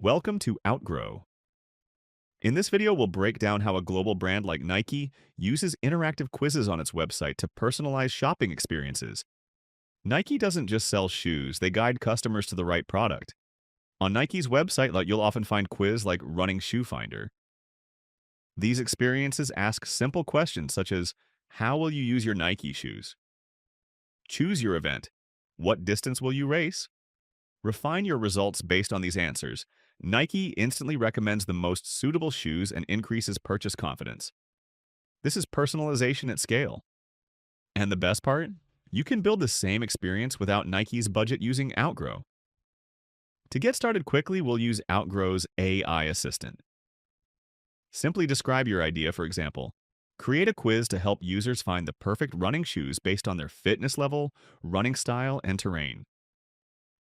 Welcome to Outgrow. In this video, we'll break down how a global brand like Nike uses interactive quizzes on its website to personalize shopping experiences. Nike doesn't just sell shoes, they guide customers to the right product. On Nike's website, you'll often find quiz like Running Shoe Finder. These experiences ask simple questions such as, how will you use your Nike shoes? Choose your event. What distance will you race? Refine your results based on these answers. Nike instantly recommends the most suitable shoes and increases purchase confidence. This is personalization at scale. And the best part? You can build the same experience without Nike's budget using Outgrow. To get started quickly, we'll use Outgrow's AI assistant. Simply describe your idea, for example. Create a quiz to help users find the perfect running shoes based on their fitness level, running style, and terrain.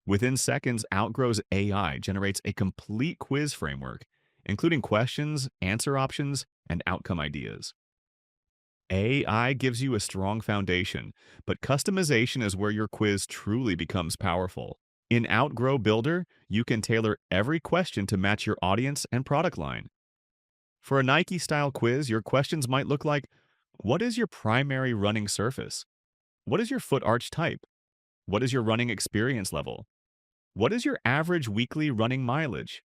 Within seconds, Outgrow's AI generates a complete quiz framework, including questions, answer options, and outcome ideas. AI gives you a strong foundation, but customization is where your quiz truly becomes powerful. In Outgrow Builder, you can tailor every question to match your audience and product line. For a Nike-style quiz, your questions might look like, what is your primary running surface? What is your foot arch type? What is your running experience level? What is your average weekly running mileage?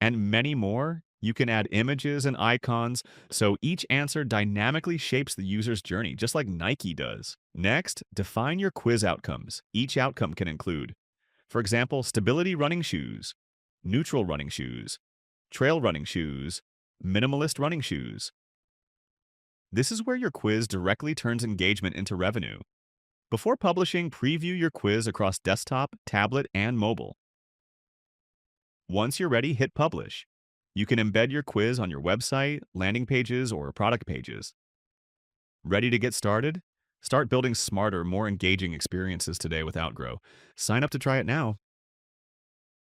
And many more. You can add images and icons, so each answer dynamically shapes the user's journey, just like Nike does. Next, define your quiz outcomes. Each outcome can include, for example, stability running shoes, neutral running shoes, trail running shoes, minimalist running shoes. This is where your quiz directly turns engagement into revenue. Before publishing, preview your quiz across desktop, tablet, and mobile. Once you're ready, hit publish. You can embed your quiz on your website, landing pages, or product pages. Ready to get started? Start building smarter, more engaging experiences today with Outgrow. Sign up to try it now.